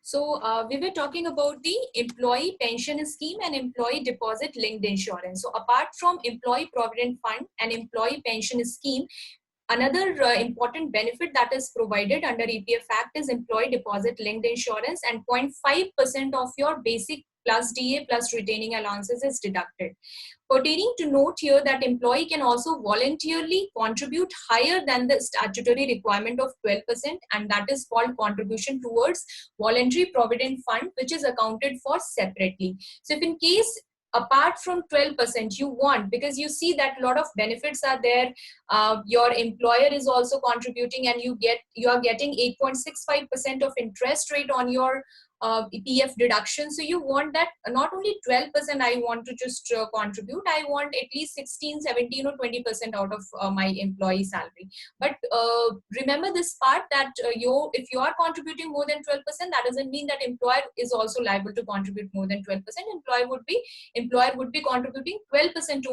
So we were talking about the employee pension scheme and employee deposit linked insurance. So apart from employee provident fund and employee pension scheme, another important benefit that is provided under EPF Act is employee deposit linked insurance, and 0.5% of your basic plus DA plus retaining allowances is deducted. Pertaining to note here that employee can also voluntarily contribute higher than the statutory requirement of 12%, and that is called contribution towards voluntary provident fund, which is accounted for separately. So if in case apart from 12% you want, because you see that a lot of benefits are there, your employer is also contributing and you are getting 8.65% of interest rate on your EPF deduction. So you want that not only 12% I want to just contribute, I want at least 16, 17 or 20% out of my employee salary. But remember this part that if you are contributing more than 12%, that doesn't mean that employer is also liable to contribute more than 12%. Employer would be contributing 12%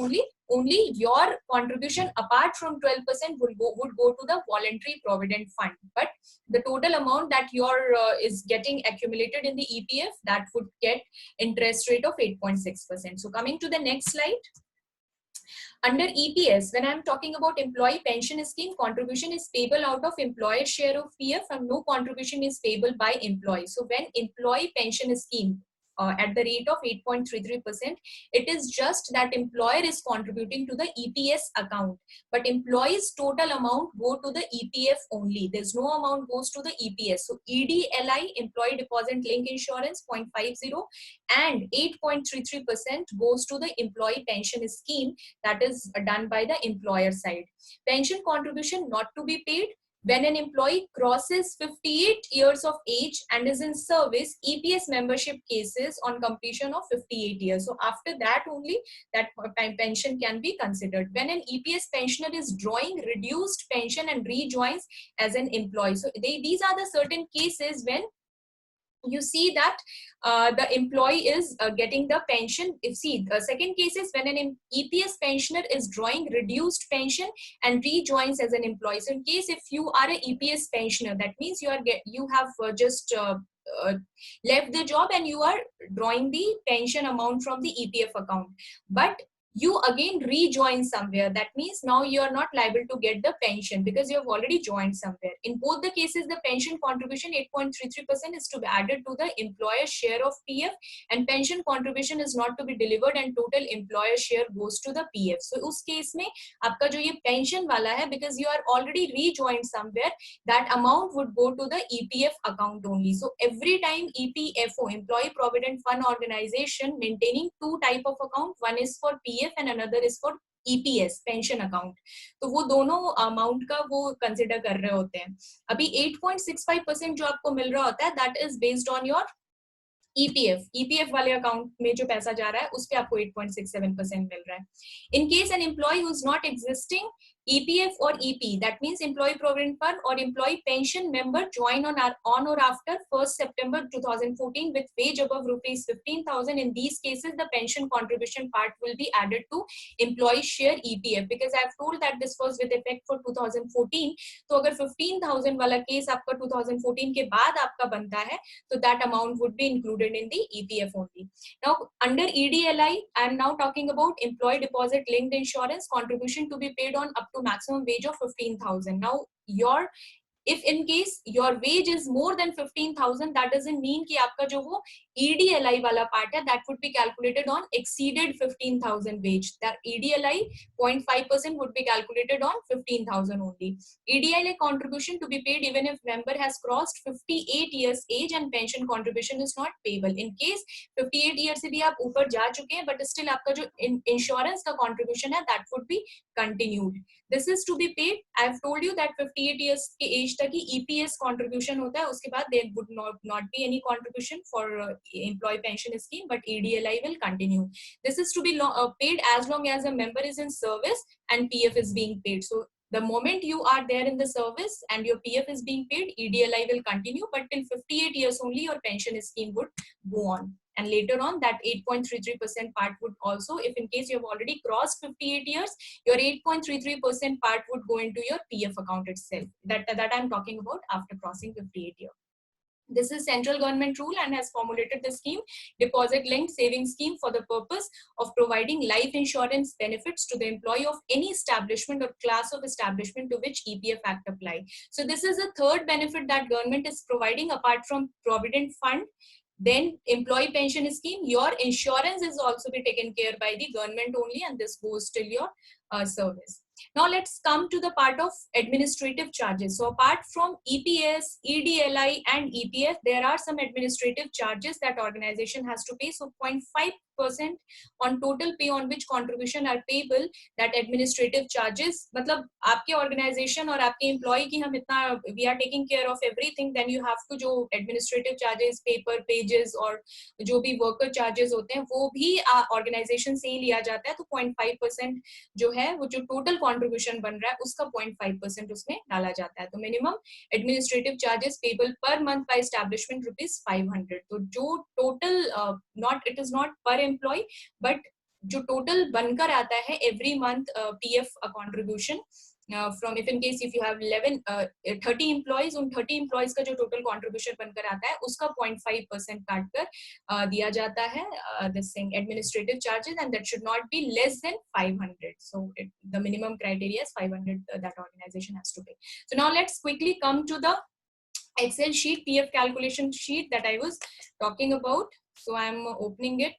only your contribution apart from 12% would go to the voluntary provident fund, but the total amount that your is getting accumulated in the EPF, that would get interest rate of 8.6%. So coming to the next slide. Under EPS, when I'm talking about employee pension scheme, contribution is payable out of employer share of PF and no contribution is payable by employee. So when employee pension scheme at the rate of 8.33%, it is just that employer is contributing to the EPS account, but employee's total amount go to the EPF only. There's no amount goes to the EPS. So EDLI, employee deposit link insurance, 0.50 and 8.33% goes to the employee pension scheme, that is done by the employer side. Pension contribution not to be paid when an employee crosses 58 years of age and is in service, EPS membership cases on completion of 58 years. So after that only that pension can be considered. When an EPS pensioner is drawing reduced pension and rejoins as an employee. So these are the certain cases when you see that the employee is getting the pension. The second case is when an EPS pensioner is drawing reduced pension and rejoins as an employee. So in case if you are an EPS pensioner, that means you have just left the job and you are drawing the pension amount from the EPF account, but you again rejoin somewhere, that means now you are not liable to get the pension because you have already joined somewhere. In both the cases, the pension contribution 8.33% is to be added to the employer share of PF, and pension contribution is not to be delivered and total employer share goes to the PF. So उस case में आपका जो ये pension वाला है, because you are already rejoined somewhere, that amount would go to the EPF account only. So every time EPFO, employee provident fund organization, maintaining two type of account, one is for PF and another is for EPS, pension account. तो वो दोनों amount का वो consider कर रहे होते हैं. अभी 8.65% जो आपको मिल रहा होता है, that is based on your EPF वाले अकाउंट में जो पैसा जा रहा है उस पे आपको 8.67% मिल रहा है. In case an employee who is not existing, EPF or EP, that means employee provident fund or employee pension member, join on or after 1st September 2014 with wage above rupees 15,000. In these cases, the pension contribution part will be added to employee share EPF, because I have told that this was with effect for 2014. तो अगर 15,000 वाला case आपका 2014 के बाद आपका बनता है, तो that amount would be included in the EPF only. Now under EDLI, I am now talking about employee deposit linked insurance, contribution to be paid on up to maximum wage of 15,000. Now if in case your wage is more than 15,000, that doesn't mean कि आपका जो वो EDLI वाला part है, that would be calculated on exceeded 15,000 wage. That EDLI 0.5% would be calculated on 15,000 only. EDLI contribution to be paid even if member has crossed 58 years age and pension contribution is not payable. In case 58 years से भी आप ऊपर जा चुके हैं, but still आपका जो insurance का contribution है, that would be continued. This is to be paid. I have told you that 58 years के age तक ही EPS contribution होता है, उसके बाद there would not be any contribution for employee pension scheme, but EDLI will continue. This is to be paid as long as a member is in service and PF is being paid. So the moment you are there in the service and your PF is being paid, EDLI will continue, but till 58 years only your pension scheme would go on. And later on, that 8.33% part would also, if in case you have already crossed 58 years, your 8.33% part would go into your PF account itself. That I'm talking about after crossing 58 years. This is central government rule and has formulated the scheme, deposit linked savings scheme, for the purpose of providing life insurance benefits to the employee of any establishment or class of establishment to which EPF Act apply. So this is the third benefit that government is providing apart from provident fund. Then employee pension scheme, your insurance is also be taken care by the government only, and this goes till your service. Now let's come to the part of administrative charges. So apart from EPS, EDLI and EPF, there are some administrative charges that organization has to pay. So 0.5% on total pay on which contribution are payable, that administrative charges, मतलब आपके organization और आपके employee की हम इतना we are taking care of everything, then you have to जो administrative charges, paper, pages और जो भी worker charges होते हैं वो भी organization से ही लिया जाता है. तो 0.5% जो है वो जो total contribution बन रहा है उसका 0.5% उसमें डाला जाता है. तो minimum administrative charges payable per month by establishment ₹500. तो जो total not it is not per employee but जो total बनकर आता है every month PF contribution from if in case if you have 30 employees, उन 30 employees का जो total contribution बनकर आता है उसका 0.5% काट कर दिया जाता है this thing administrative charges, and that should not be less than 500. So the minimum criteria is 500 that organization has to pay. So now let's quickly come to the Excel sheet, PF calculation sheet that I was talking about. So I'm opening it.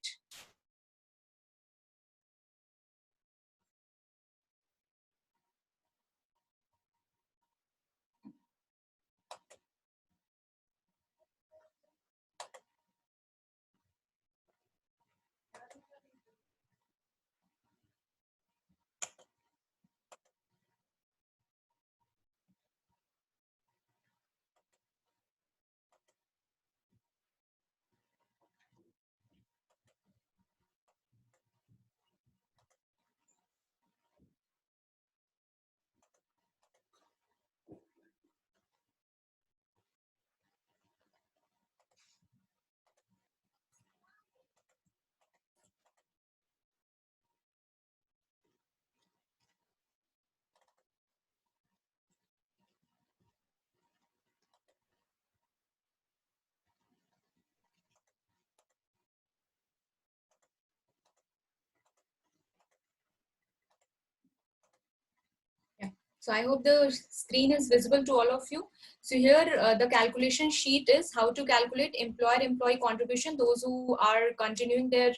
So I hope the screen is visible to all of you. So here the calculation sheet is how to calculate employer-employee contribution. Those who are continuing their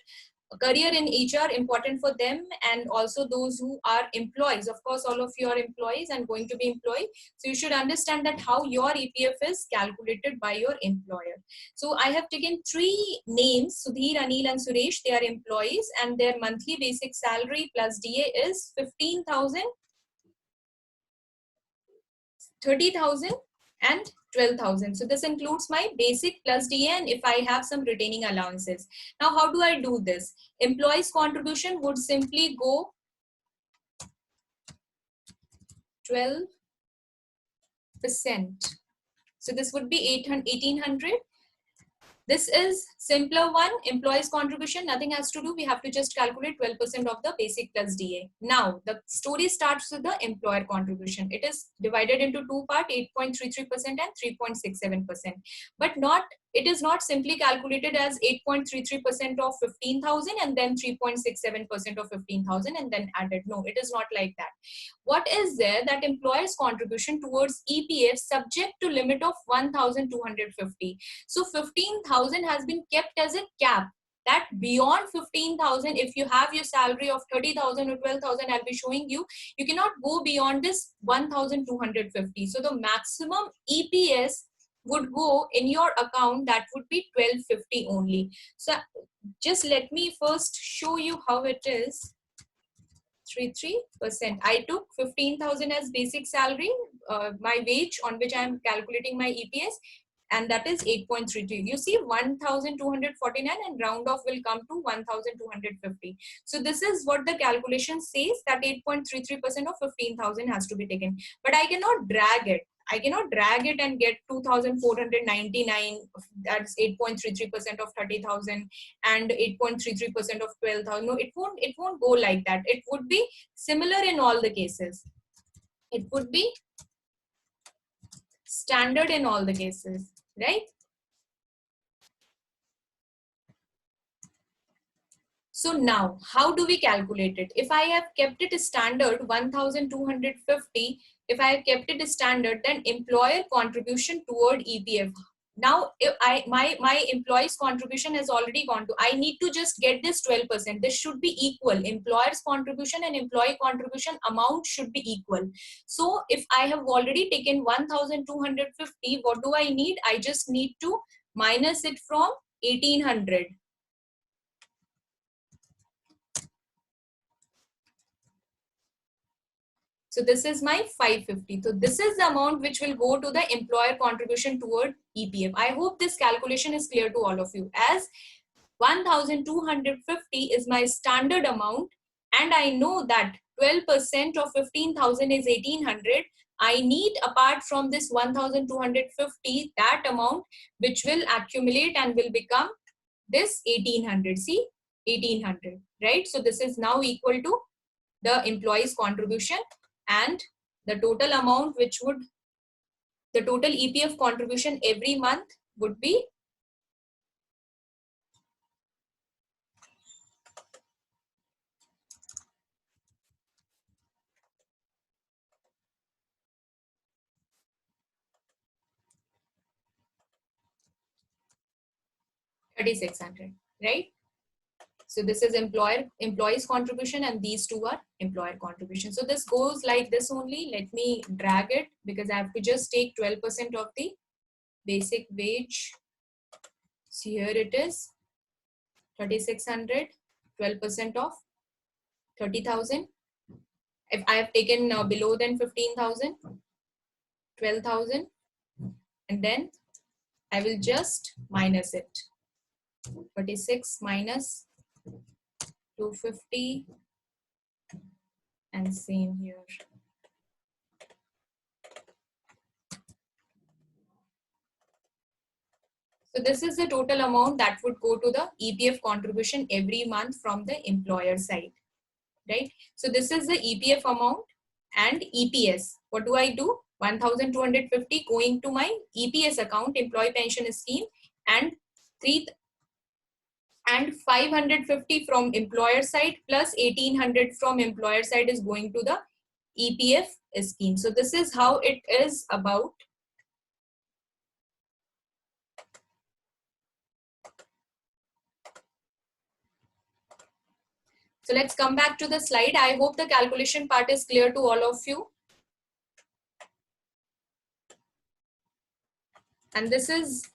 career in HR, important for them, and also those who are employees. Of course, all of you are employees and going to be employee. So you should understand that how your EPF is calculated by your employer. So I have taken 3 names, Sudhir, Anil and Suresh. They are employees and their monthly basic salary plus DA is 15,000. 30,000 and 12,000. So this includes my basic plus DA and if I have some retaining allowances. Now, how do I do this? Employees contribution would simply go 12%. So this would be 1,800. This is simpler one, employees contribution, nothing has to do. We have to just calculate 12% of the basic plus DA. Now, the story starts with the employer contribution. It is divided into 2 parts, 8.33% and 3.67%. But it is not simply calculated as 8.33% of 15,000 and then 3.67% of 15,000 and then added. No, it is not like that. What is there? That employer's contribution towards EPF subject to limit of 1,250. So 15,000 has been kept as a cap, that beyond 15,000, if you have your salary of 30,000 or 12,000, I'll be showing you, you cannot go beyond this 1,250. So the maximum EPS would go in your account, that would be 1,250 only. So just let me first show you how it is. 33%. I took 15,000 as basic salary, my wage on which I am calculating my EPS, and that is 8.32. You see 1,249 and round off will come to 1,250. So this is what the calculation says, that 8.33% of 15,000 has to be taken. But I cannot drag it. I cannot drag it and get 2,499, that's 8.33% of 30,000 and 8.33% of 12,000. No, it won't go like that. It would be similar in all the cases. It would be standard in all the cases, right? So now, how do we calculate it? If I have kept it standard 1,250, if I have kept it standard, then employer contribution toward EPF. Now, if my employee's contribution has already gone to, I need to just get this 12%. This should be equal. Employer's contribution and employee contribution amount should be equal. So if I have already taken 1,250, what do I need? I just need to minus it from 1,800. So this is my 550. So this is the amount which will go to the employer contribution toward EPF. I hope this calculation is clear to all of you. As 1,250 is my standard amount, and I know that 12% of 15,000 is 1,800. I need, apart from this 1,250, that amount which will accumulate and will become this 1,800. See, 1,800, right? So this is now equal to the employee's contribution, and the total amount which would, the total EPF contribution every month would be 3,600, right? So this is employee's contribution, and these two are employer contribution. So this goes like this only. Let me drag it because I have to just take 12% of the basic wage. So here it is 3,600, 12% of 30,000. If I have taken below than 15,000, 12,000, and then I will just minus it. 36 minus 250, and same here. So this is the total amount that would go to the EPF contribution every month from the employer side, right? So this is the EPF amount and EPS. What do I do? 1,250 going to my EPS account, employee pension scheme, and 550 from employer side plus 1,800 from employer side is going to the EPF scheme. So this is how it is about. So let's come back to the slide. I hope the calculation part is clear to all of you. And this is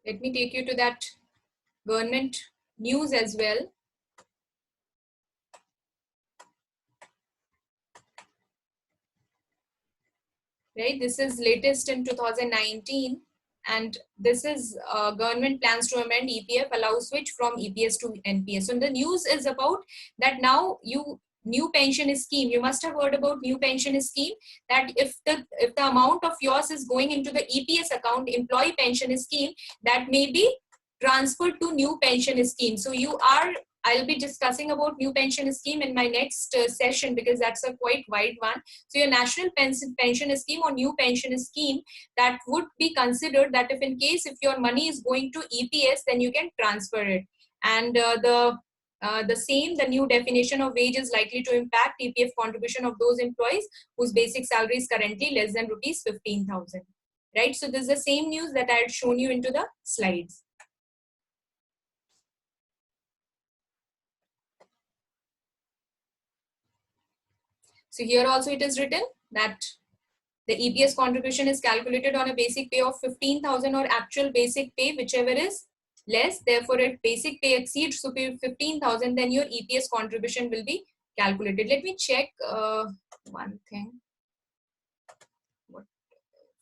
let me take you to that government news as well. Right, this is latest in 2019, and this is government plans to amend EPF, allow switch from EPS to NPS. So the news is about that now new pension scheme, you must have heard about new pension scheme, that if the amount of yours is going into the EPS account, employee pension scheme, that may be transferred to new pension scheme. So I'll be discussing about new pension scheme in my next session because that's a quite wide one. So your national pension scheme or new pension scheme, that would be considered that if in case if your money is going to EPS, then you can transfer it. And the new definition of wage is likely to impact EPF contribution of those employees whose basic salary is currently less than rupees 15,000. Right. So this is the same news that I had shown you into the slides. So here also it is written that the EPS contribution is calculated on a basic pay of 15,000 or actual basic pay, whichever is less. Therefore, if basic pay exceeds 15,000, then your EPS contribution will be calculated. Let me check one thing.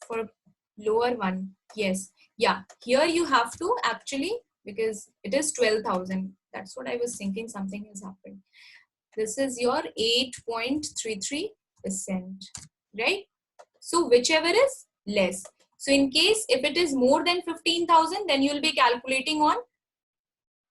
For lower one, yes, yeah. Here you have to actually, because it is 12,000. That's what I was thinking. Something has happened. This is your 8.33%, right? So whichever is less. So in case if it is more than 15,000, then you will be calculating on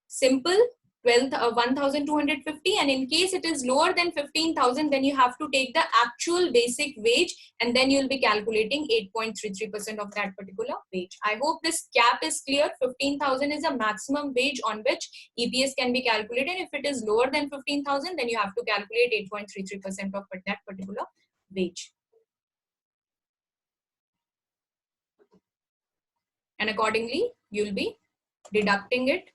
simple 1,250, and in case it is lower than 15,000, then you have to take the actual basic wage, and then you'll be calculating 8.33% of that particular wage. I hope this cap is clear. 15,000 is a maximum wage on which EPS can be calculated. If it is lower than 15,000, then you have to calculate 8.33% of that particular wage. And accordingly, you'll be deducting it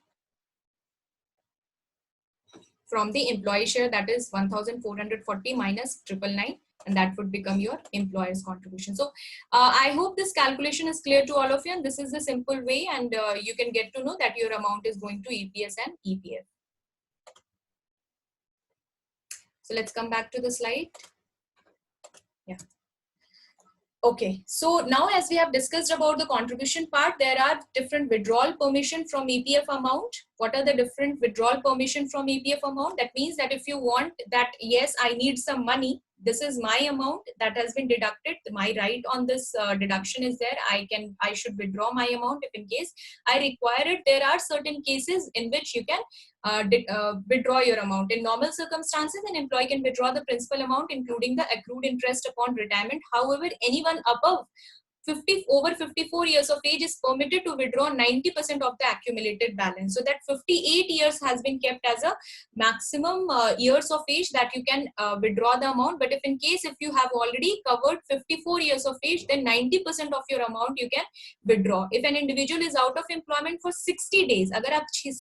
from the employee share, that is 1,440 minus 999, and that would become your employer's contribution. So I hope this calculation is clear to all of you, and this is the simple way, and you can get to know that your amount is going to EPS and EPF. So let's come back to the slide. Yeah. Okay, so now as we have discussed about the contribution part, there are different withdrawal permission from EPF amount. What are the different withdrawal permission from EPF amount? That means that if you want that, yes, I need some money, this is my amount that has been deducted, my right on this deduction is there, I should withdraw my amount if in case I require it. There are certain cases in which you can withdraw your amount. In normal circumstances, an employee can withdraw the principal amount including the accrued interest upon retirement. However, anyone above over 54 years of age is permitted to withdraw 90% of the accumulated balance. So that 58 years has been kept as a maximum years of age that you can withdraw the amount. But if in case if you have already covered 54 years of age, then 90% of your amount you can withdraw. If an individual is out of employment for 60 days, अगर आप